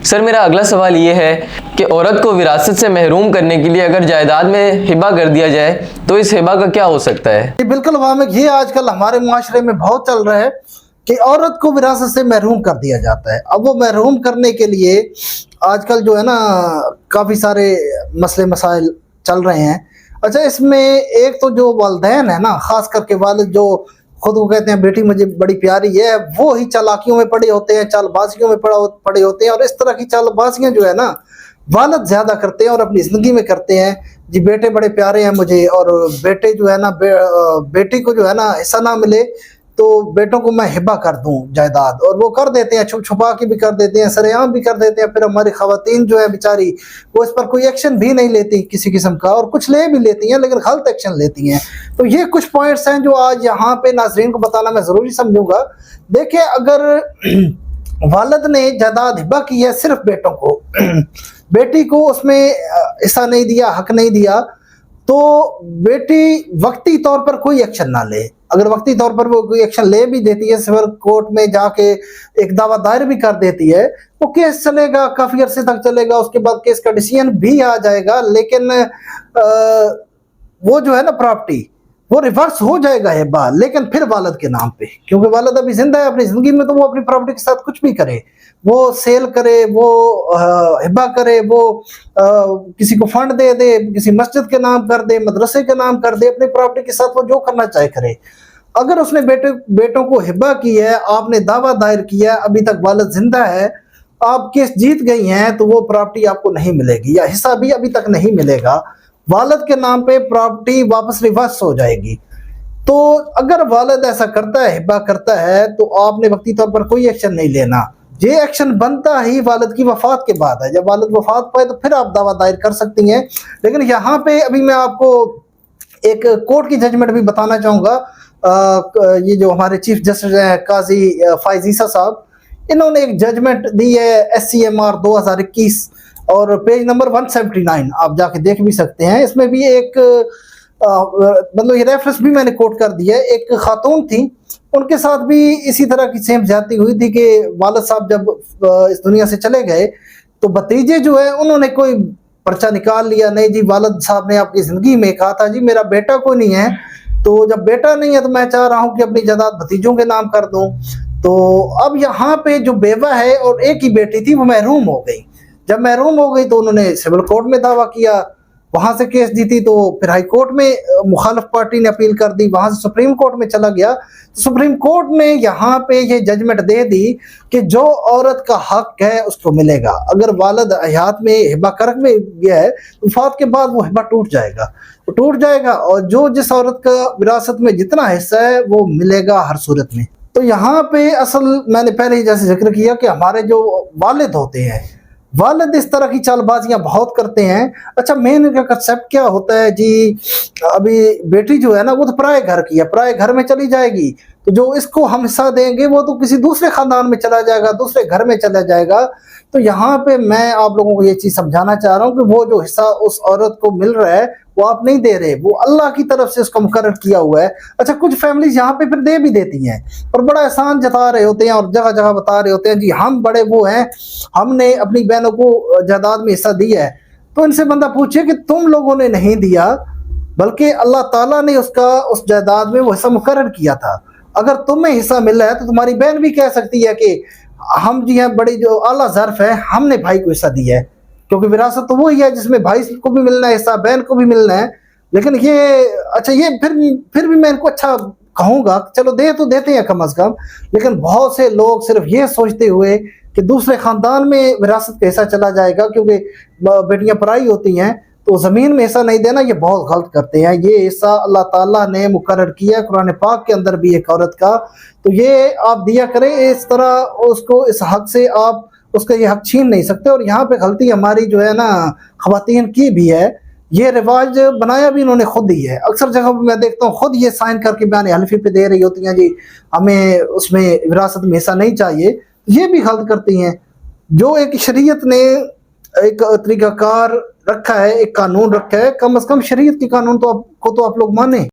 سر میرا اگلا سوال یہ ہے کہ عورت کو وراثت سے محروم کرنے کے لیے اگر جائیداد میں ہبہ کر دیا جائے تو اس ہبہ کا کیا ہو سکتا ہے؟ بالکل وامق، یہ آج کل ہمارے معاشرے میں بہت چل رہا ہے کہ عورت کو وراثت سے محروم کر دیا جاتا ہے۔ اب وہ محروم کرنے کے لیے آج کل جو ہے نا کافی سارے مسئلے مسائل چل رہے ہیں۔ اچھا، اس میں ایک تو جو والدین ہیں نا، خاص کر کے والد جو خود کو کہتے ہیں بیٹی مجھے بڑی پیاری ہے، وہ ہی چالاکیوں میں پڑے ہوتے ہیں، چال بازیوں میں پڑے ہوتے ہیں، اور اس طرح کی چال بازیاں جو ہے نا والد زیادہ کرتے ہیں اور اپنی زندگی میں کرتے ہیں۔ جی بیٹے بڑے پیارے ہیں مجھے، اور بیٹے جو ہے نا بیٹی کو جو ہے نا حصہ نہ ملے تو بیٹوں کو میں ہبہ کر دوں جائیداد، اور وہ کر دیتے ہیں، چھپ چھپا کے بھی کر دیتے ہیں، سرے عام بھی کر دیتے ہیں۔ پھر ہماری خواتین جو ہے بیچاری وہ اس پر کوئی ایکشن بھی نہیں لیتی کسی قسم کا، اور کچھ لے بھی لیتی ہیں لیکن غلط ایکشن لیتی ہیں۔ تو یہ کچھ پوائنٹس ہیں جو آج یہاں پہ ناظرین کو بتانا میں ضروری سمجھوں گا۔ دیکھیں، اگر والد نے جائیداد ہبہ کی ہے صرف بیٹوں کو، بیٹی کو اس میں حصہ نہیں دیا، حق نہیں دیا، تو بیٹی وقتی طور پر کوئی ایکشن نہ لے۔ اگر وقتی طور پر وہ کوئی ایکشن لے بھی دیتی ہے، سول کورٹ میں جا کے ایک دعویٰ دائر بھی کر دیتی ہے، وہ کیس چلے گا، کافی عرصے تک چلے گا، اس کے بعد کیس کا ڈیسیژن بھی آ جائے گا، لیکن وہ جو ہے نا پراپرٹی وہ ریورس ہو جائے گا ہبہ، لیکن پھر والد کے نام پہ، کیونکہ والد ابھی زندہ ہے اپنی زندگی میں، تو وہ اپنی پراپرٹی کے ساتھ کچھ بھی کرے، وہ سیل کرے، وہ ہبہ کرے، وہ کسی کو فنڈ دے دے، کسی مسجد کے نام کر دے، مدرسے کے نام کر دے، اپنی پراپرٹی کے ساتھ وہ جو کرنا چاہے کرے۔ اگر اس نے بیٹوں کو ہبہ کی ہے، آپ نے دعویٰ دائر کیا ہے، ابھی تک والد زندہ ہے، آپ کیس جیت گئی ہیں، تو وہ پراپرٹی آپ کو نہیں ملے گی، یا حصہ بھی ابھی تک نہیں ملے گا۔ والد کے نام پہ پراپرٹی واپس ریورس ہو جائے گی۔ تو اگر والد ایسا کرتا ہے، ہبہ کرتا ہے، تو آپ نے وقتی طور پر کوئی ایکشن نہیں لینا۔ یہ ایکشن بنتا ہی والد کی وفات کے بعد ہے۔ جب والد وفات پائے تو پھر آپ دعویٰ دائر کر سکتی ہیں۔ لیکن یہاں پہ ابھی میں آپ کو ایک کورٹ کی ججمنٹ بھی بتانا چاہوں گا۔ یہ جو ہمارے چیف جسٹس ہیں قاضی فائز عیسیٰ صاحب، انہوں نے ایک ججمنٹ دی ہے SCMR 2021 اور پیج نمبر 179، آپ جا کے دیکھ بھی سکتے ہیں۔ اس میں بھی ایک مطلب یہ ریفرنس بھی میں نے کوٹ کر دیا ہے۔ ایک خاتون تھی، ان کے ساتھ بھی اسی طرح کی سیم زیادتی ہوئی تھی کہ والد صاحب جب اس دنیا سے چلے گئے تو بھتیجے جو ہے انہوں نے کوئی پرچہ نکال لیا، نہیں جی والد صاحب نے آپ کی زندگی میں کہا تھا جی میرا بیٹا کوئی نہیں ہے، تو جب بیٹا نہیں ہے تو میں چاہ رہا ہوں کہ اپنی جائیداد بھتیجوں کے نام کر دوں۔ تو اب یہاں پہ جو بیوہ ہے اور ایک ہی بیٹی تھی وہ محروم ہو گئی۔ جب محروم ہو گئی تو انہوں نے سول کورٹ میں دعویٰ کیا، وہاں سے کیس جیتی، تو پھر ہائی کورٹ میں مخالف پارٹی نے اپیل کر دی، وہاں سے سپریم کورٹ میں چلا گیا۔ سپریم کورٹ نے یہاں پہ یہ ججمنٹ دے دی کہ جو عورت کا حق ہے اس کو ملے گا۔ اگر والد حیات میں ہبہ کر میں گیا ہے، وفات کے بعد وہ ہبہ ٹوٹ جائے گا، وہ ٹوٹ جائے گا، اور جو جس عورت کا وراثت میں جتنا حصہ ہے وہ ملے گا ہر صورت میں۔ تو یہاں پہ اصل میں نے پہلے ہی جیسے ذکر کیا کہ ہمارے جو والد ہوتے ہیں، والد اس طرح کی چال بازیاں بہت کرتے ہیں۔ اچھا، مین کا کنسیپٹ کیا ہوتا ہے جی؟ ابھی بیٹی جو ہے نا وہ تو پرائے گھر کی ہے، پرائے گھر میں چلی جائے گی، تو جو اس کو ہم حصہ دیں گے وہ تو کسی دوسرے خاندان میں چلا جائے گا، دوسرے گھر میں چلا جائے گا۔ تو یہاں پہ میں آپ لوگوں کو یہ چیز سمجھانا چاہ رہا ہوں کہ وہ جو حصہ اس عورت کو مل رہا ہے وہ آپ نہیں دے رہے، وہ اللہ کی طرف سے اس کو مقرر کیا ہوا ہے۔ اچھا، کچھ فیملیز یہاں پہ پھر دے بھی دیتی ہیں اور بڑا احسان جتا رہے ہوتے ہیں اور جگہ جگہ بتا رہے ہوتے ہیں جی ہم بڑے وہ ہیں، ہم نے اپنی بہنوں کو جائیداد میں حصہ دیا ہے۔ تو ان سے بندہ پوچھے کہ تم لوگوں نے نہیں دیا، بلکہ اللہ تعالیٰ نے اس جائیداد میں وہ حصہ مقرر کیا تھا۔ اگر تمہیں حصہ مل رہا ہے تو تمہاری بہن بھی کہہ سکتی ہے کہ ہم جی ہیں بڑی جو اعلیٰ ظرف ہے، ہم نے بھائی کو حصہ دیا ہے، کیونکہ وراثت تو وہی ہے جس میں بھائی کو بھی ملنا ہے حصہ، بہن کو بھی ملنا ہے۔ لیکن یہ اچھا، یہ پھر بھی میں ان کو اچھا کہوں گا، چلو دے تو دیتے ہیں کم از کم، لیکن بہت سے لوگ صرف یہ سوچتے ہوئے کہ دوسرے خاندان میں وراثت کا حصہ چلا جائے گا کیونکہ بیٹیاں پرائی ہوتی ہیں، تو زمین میں حصہ نہیں دینا، یہ بہت غلط کرتے ہیں۔ یہ حصہ اللہ تعالیٰ نے مقرر کیا ہے قرآن پاک کے اندر بھی ایک عورت کا، تو یہ آپ دیا کریں۔ اس طرح اس کو اس حق سے آپ اس کا یہ حق چھین نہیں سکتے۔ اور یہاں پہ غلطی ہماری جو ہے نا خواتین کی بھی ہے، یہ رواج بنایا بھی انہوں نے خود ہی ہے۔ اکثر جگہ پہ میں دیکھتا ہوں خود یہ سائن کر کے بیان حلفی پہ دے رہی ہوتی ہیں جی ہمیں اس میں وراثت میں حصہ نہیں چاہیے، یہ بھی غلط کرتی ہیں۔ جو ایک شریعت نے ایک طریقہ کار رکھا ہے، ایک قانون رکھا ہے، کم از کم شریعت کے قانون تو آپ لوگ مانیں۔